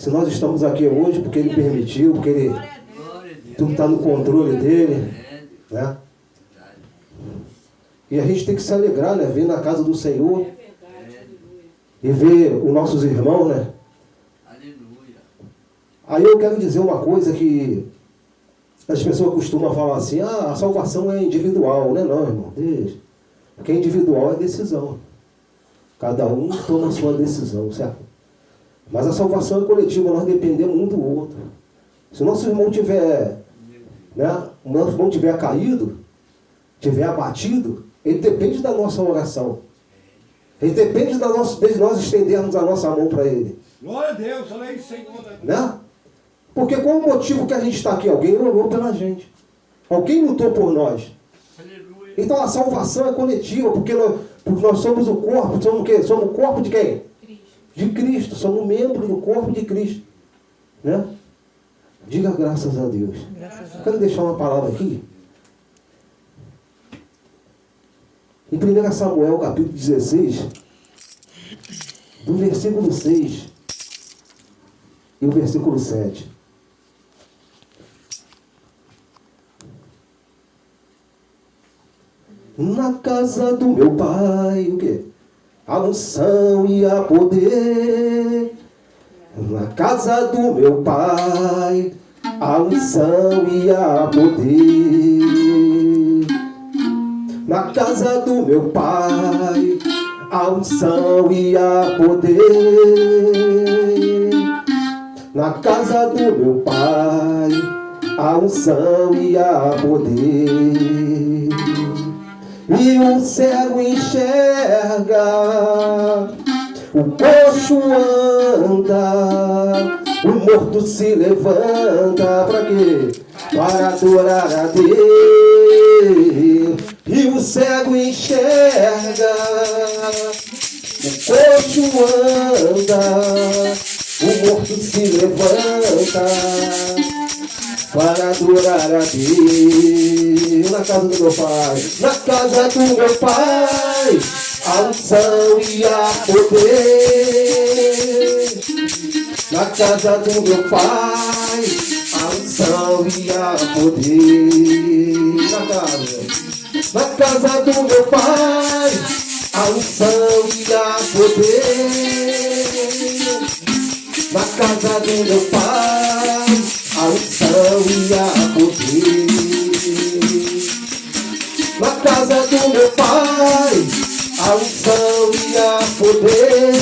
Se nós estamos aqui hoje, porque Ele permitiu, porque Ele tudo está no controle dele, né? E a gente tem que se alegrar, né? Vir na casa do Senhor e ver os nossos irmãos, né? Aí eu quero dizer uma coisa que as pessoas costumam falar assim: a salvação é individual, né? Não, irmão, deixa. Porque individual é decisão. Cada um toma a sua decisão, certo? Mas a salvação é coletiva, nós dependemos um do outro. Se o nosso irmão tiver, né? O nosso irmão tiver caído, tiver abatido, ele depende da nossa oração. Ele depende de nós estendermos a nossa mão para ele. Glória a Deus, olha aí, Senhor. Né? Porque qual o motivo que a gente está aqui? Alguém orou pela gente. Alguém lutou por nós. Aleluia. Então a salvação é coletiva, porque nós somos o corpo. Somos o quê? Somos o corpo de quem? Cristo. De Cristo. Somos membros do corpo de Cristo. Né? Diga graças a Deus. Graças a Deus. Quero deixar uma palavra aqui. Em 1 Samuel, capítulo 16, do versículo 6 e o versículo 7. Na casa do meu pai, o quê? A unção e a poder. Na casa do meu pai, a unção e a poder. Na casa do meu pai, a unção e a poder. Na casa do meu pai, a unção e a poder. E o cego enxerga, o coxo anda, o morto se levanta. Para quê? Para adorar a Deus. E o cego enxerga, o coxo anda, o morto se levanta para adorar a Deus. Na casa do meu pai, na casa do meu pai, a unção e a poder. Na casa do meu pai, a unção e a poder. Na casa do meu pai, a unção e a poder. Na casa do meu pai, a unção e a poder. Na casa do meu pai, a unção e a poder.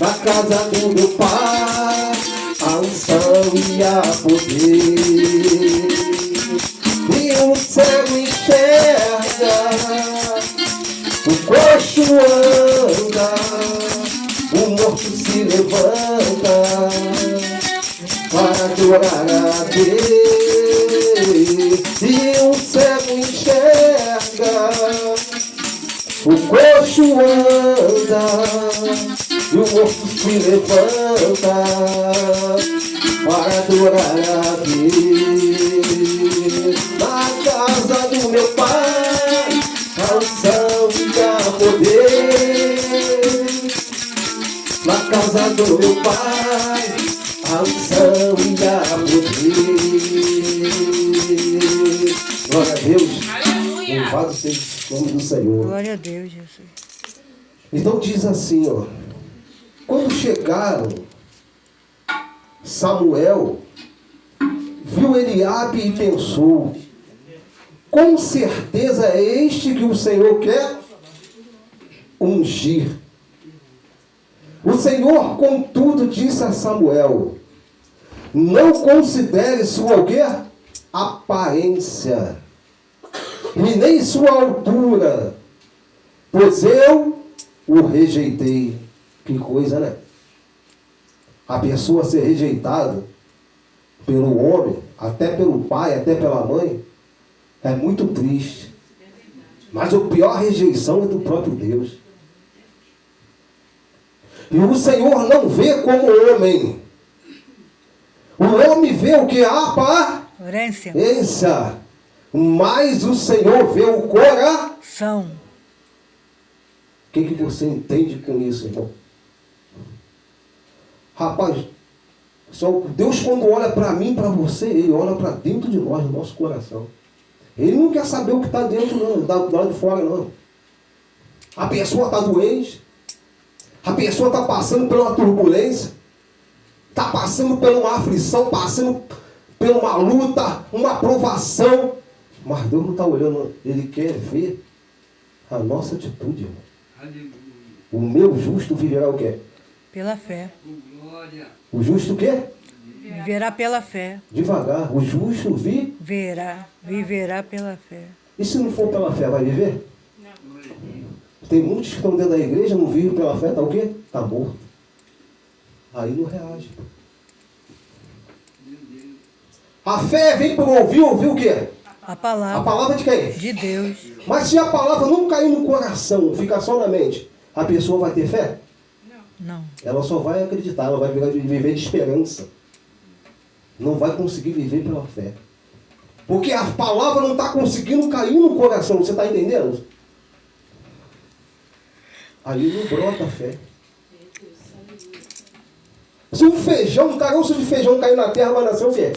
Na casa do meu pai, a unção e a poder. E o cego enxerga, o coxo anda, o morto se levanta para adorar a Deus. E o cego enxerga, o coxo anda, e o morto se levanta para adorar a Deus. Na casa do meu pai, a unção e a poder. Na casa do meu pai, a unção e a poder. Glória a Deus. Louvado seja o nome do Senhor. Glória a Deus, Jesus. Então diz assim, ó. Quando chegaram, Samuel viu Eliabe e pensou: com certeza é este que o Senhor quer ungir. O Senhor, contudo, disse a Samuel: não considere sua o quê? Aparência, e nem sua altura, pois eu o rejeitei. Que coisa, né? A pessoa ser rejeitada pelo homem, até pelo pai, até pela mãe, é muito triste. Mas a pior rejeição é do próprio Deus. E o Senhor não vê como homem. O homem vê o que? A aparência. Mas o Senhor vê o coração. O que você entende com isso, irmão? Rapaz, só Deus quando olha para mim, para você, Ele olha para dentro de nós, no nosso coração. Ele não quer saber o que está dentro, não, do lado de fora, não. A pessoa está doente, a pessoa está passando por uma turbulência, está passando por uma aflição, passando por uma luta, uma provação. Mas Deus não está olhando, Ele quer ver a nossa atitude. Irmão. Aleluia. O meu justo viverá o quê? Pela fé. Glória. O justo o quê? Viverá pela fé. Devagar. O justo Viverá pela fé. E se não for pela fé, vai viver? Tem muitos que estão dentro da igreja, não vivem pela fé, tá o quê? Tá morto. Aí não reage. A fé vem por ouvir o quê? A A palavra palavra de quem? de Deus. Mas se a palavra não cair no coração, ficar só na mente, a pessoa vai ter fé? Não. Ela só vai acreditar, ela vai viver de esperança. Não vai conseguir viver pela fé. Porque a palavra não está conseguindo cair no coração, você está entendendo? Aí não brota a fé. Se um feijão, um caroço de feijão cair na terra, vai nascer o quê?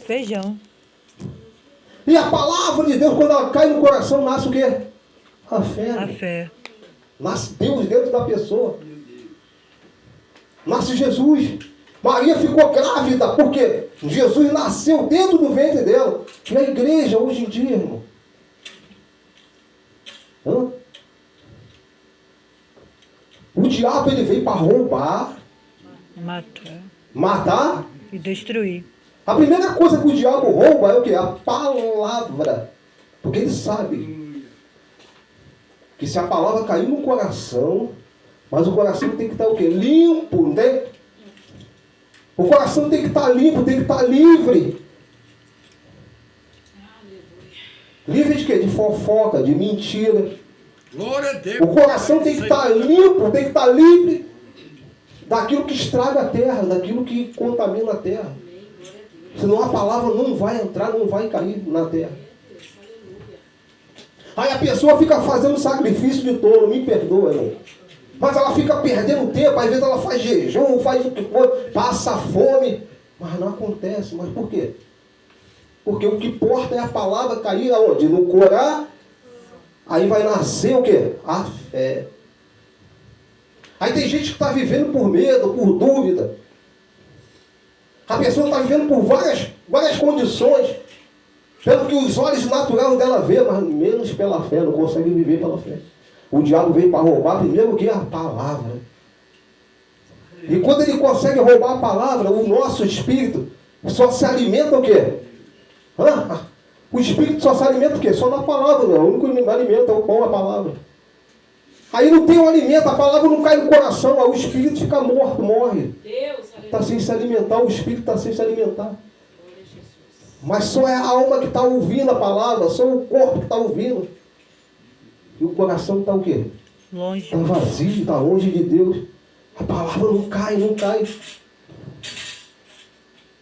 Feijão. E a palavra de Deus, quando ela cai no coração, nasce o quê? A fé. A Irmão. fé. Nasce Deus dentro da pessoa. Nasce Jesus. Maria ficou grávida, porque Jesus nasceu dentro do ventre dela. E a igreja, hoje em dia, irmão. O diabo, ele veio para roubar, matar. E destruir. A primeira coisa que o diabo rouba é o quê? A palavra. Porque ele sabe que se a palavra cair no coração, mas o coração tem que estar o quê? Limpo, não tem? O coração tem que estar limpo, tem que estar livre. Livre de quê? De fofoca, de mentira. Glória a Deus. O coração tem que estar limpo, tem que estar livre daquilo que estraga a terra, daquilo que contamina a terra. Senão a palavra não vai entrar, não vai cair na terra. Aí a pessoa fica fazendo sacrifício de tolo, me perdoa, irmão. Mas ela fica perdendo tempo, às vezes ela faz jejum, faz o que for, passa fome. Mas não acontece. Mas por quê? Porque o que importa é a palavra cair aonde? No coração. Aí vai nascer o quê? A fé. Aí tem gente que está vivendo por medo, por dúvida. A pessoa está vivendo por várias condições. Pelo que os olhos naturais dela vê, mas menos pela fé, não consegue viver pela fé. O diabo veio para roubar primeiro o que? A palavra. E quando ele consegue roubar a palavra, o nosso espírito só se alimenta o quê? O espírito só se alimenta o quê? Só na palavra, não. O único alimento é o pão, a palavra. Aí não tem o alimento, a palavra não cai no coração, aí o espírito fica morto, morre. Está sem se alimentar, o espírito está sem se alimentar. Mas só é a alma que está ouvindo a palavra, só o corpo que está ouvindo. E o coração está o quê? Longe. Está vazio, está longe de Deus. A palavra não cai, não cai.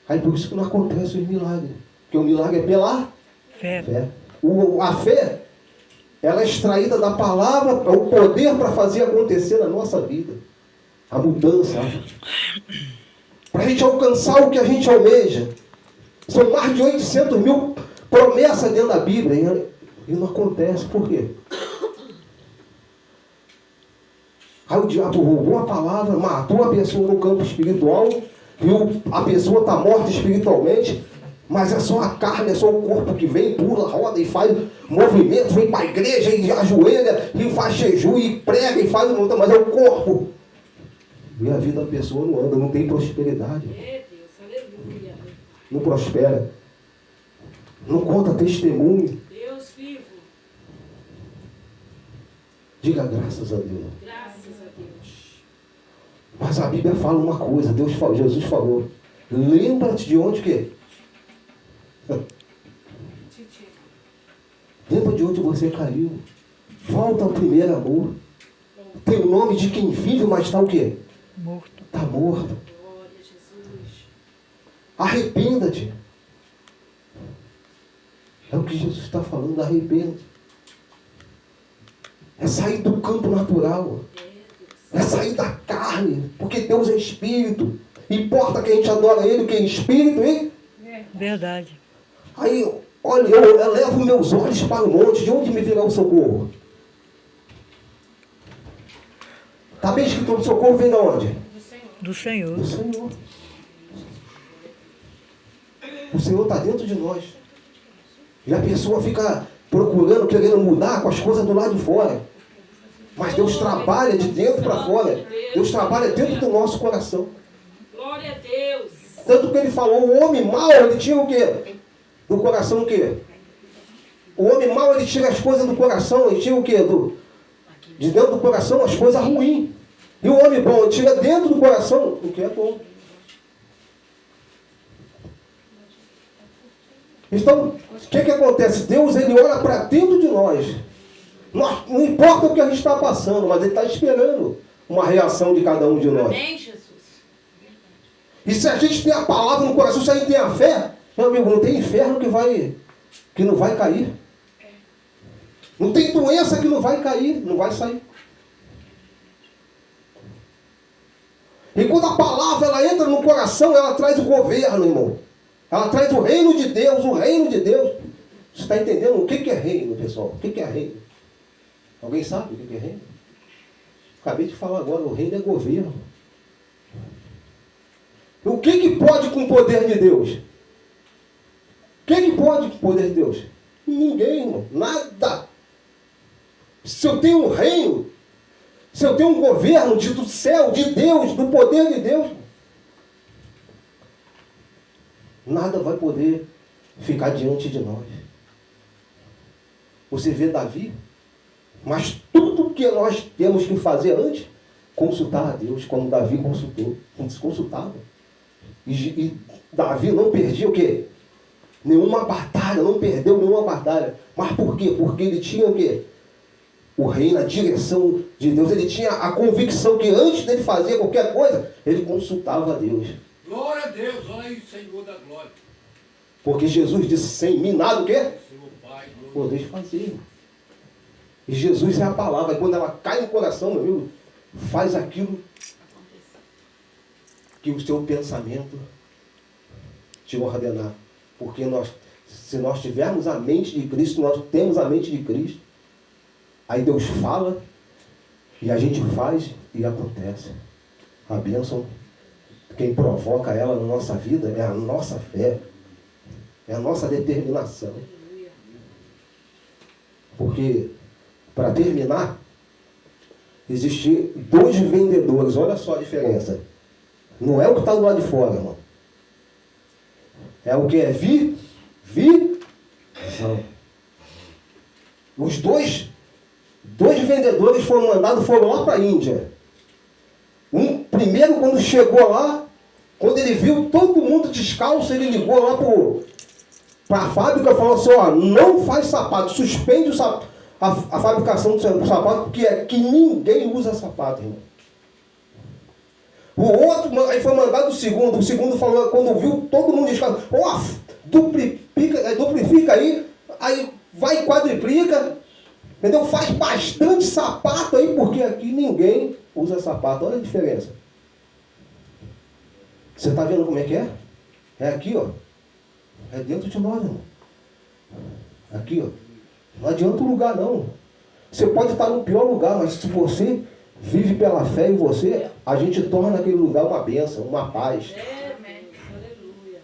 Aí por isso que não acontece os milagres. Porque o milagre é pela Fé. fé. A fé, ela é extraída da palavra, é o poder para fazer acontecer na nossa vida. A mudança. Para a gente alcançar o que a gente almeja. São mais de 800 mil promessas dentro da Bíblia. E não acontece. Por quê? Aí o diabo roubou a palavra, matou a pessoa no campo espiritual, e a pessoa está morta espiritualmente, mas é só a carne, é só o corpo que vem, pula, roda e faz movimento, vem para a igreja e ajoelha, e faz jejum, e prega, e faz um montão, mas é o corpo. E a vida da pessoa não anda, não tem prosperidade. Não prospera. Não conta testemunho. Deus vivo. Diga graças a Deus. Graças a Deus. Mas a Bíblia fala uma coisa, Jesus falou. Lembra-te de onde que? Lembra de onde você caiu. Volta ao primeiro amor. Tem o nome de quem vive, mas está o quê? Morto. Está morto. Glória a Jesus. Arrependa-te. É o que Jesus está falando, arrependa-te. É sair do campo natural. É, Deus. É sair da carne, porque Deus é espírito. Importa que a gente adora Ele, que é espírito, hein? Verdade. Aí, olha, eu elevo meus olhos para o monte, de onde me virá o socorro? Está bem escrito, o socorro vem de onde? Do Senhor. Do Senhor. O Senhor está dentro de nós. E a pessoa fica procurando, querendo mudar com as coisas do lado de fora. Mas Deus trabalha de dentro para fora. Deus trabalha dentro do nosso coração. Glória a Deus. Tanto que ele falou, o homem mau, ele tira o quê? Do coração o quê? O homem mau, ele tira as coisas do coração, ele tira o quê? De dentro do coração as coisas ruins. E o homem bom, ele tira dentro do coração o que é bom. Então, o que acontece? Deus, ele olha para dentro de nós. Não importa o que a gente está passando, mas ele está esperando uma reação de cada um de nós. Amém, Jesus. E se a gente tem a palavra no coração, se a gente tem a fé, meu amigo, não tem inferno que não vai cair. Não tem doença que não vai cair, não vai sair. E quando a palavra ela entra no coração, ela traz o governo, irmão. Ela traz o reino de Deus, o reino de Deus. Você está entendendo o que é reino, pessoal? O que é reino? Alguém sabe o que é reino? Acabei de falar agora, o reino é governo. O que pode com o poder de Deus? O que pode com o poder de Deus? Ninguém, irmão. Nada. Se eu tenho um reino, se eu tenho um governo do céu, de Deus, do poder de Deus, nada vai poder ficar diante de nós. Você vê Davi, mas tudo que nós temos que fazer antes, consultar a Deus, como Davi consultava. E Davi não perdia o quê? Nenhuma batalha, não perdeu nenhuma batalha. Mas por quê? Porque ele tinha o quê? O reino, a direção de Deus. Ele tinha a convicção que antes dele fazer qualquer coisa, ele consultava a Deus. Glória a Deus, olha aí, Senhor da glória. Porque Jesus disse, sem mim nada o quê? Senhor Pai, glória. Podeis fazer. E Jesus é a palavra. E quando ela cai no coração, meu amigo, faz aquilo que o seu pensamento te ordenar. Porque se nós tivermos a mente de Cristo, nós temos a mente de Cristo, aí Deus fala e a gente faz e acontece. A bênção, quem provoca ela na nossa vida é a nossa fé, é a nossa determinação. Porque, para terminar, existem dois vendedores, olha só a diferença. Não é o que está do lado de fora, irmão. É o que é visão. Os dois vendedores foram lá para a Índia. Um primeiro, quando chegou lá, quando ele viu todo mundo descalço, ele ligou lá para a fábrica e falou assim, ó, não faz sapato, suspende a fabricação do sapato, porque aqui ninguém usa sapato, irmão. O outro, aí foi mandado o segundo falou, quando viu todo mundo descalço, ó, duplica aí vai e quadriplica, entendeu? Faz bastante sapato aí, porque aqui ninguém usa sapato. Olha a diferença. Você está vendo como é que é? É aqui, ó. É dentro de nós, irmão. Aqui, ó. Não adianta o lugar, não. Você pode estar no pior lugar, mas se você vive pela fé em você, a gente torna aquele lugar uma bênção, uma paz. Aleluia.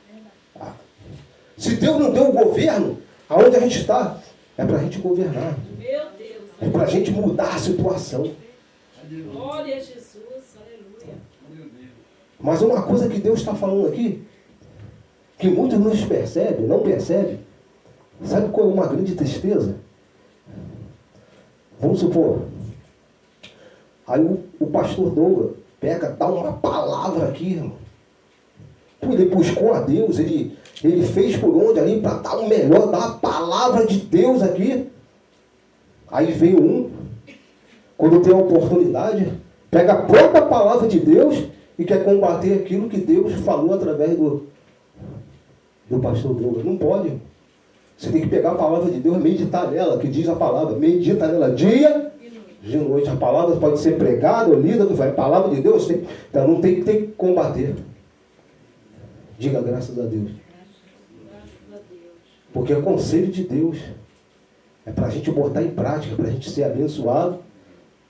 Se Deus não deu o governo, aonde a gente está, é para a gente governar. Meu Deus. É para a gente mudar a situação. Glória a Jesus. Aleluia. Mas uma coisa que Deus está falando aqui, que muitos não percebem, sabe qual é uma grande tristeza? Vamos supor, aí o pastor Douglas pega, dá uma palavra aqui, irmão. Ele buscou a Deus, ele fez por onde ali para dar o melhor, dar a palavra de Deus aqui. Aí vem quando tem a oportunidade, pega a própria palavra de Deus e quer combater aquilo que Deus falou através do pastor Douglas. Não pode. Você tem que pegar a palavra de Deus e meditar nela, que diz a palavra. Medita nela dia de noite. A palavra pode ser pregada ou lida, a palavra de Deus, então não tem que combater. Diga graças a Deus. Porque é conselho de Deus. É para a gente botar em prática, para a gente ser abençoado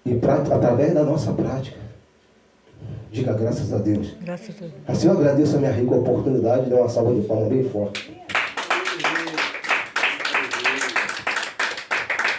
e através da nossa prática. Diga graças a Deus. Graças a Deus. Assim eu agradeço a minha rica oportunidade de dar uma salva de palmas bem forte.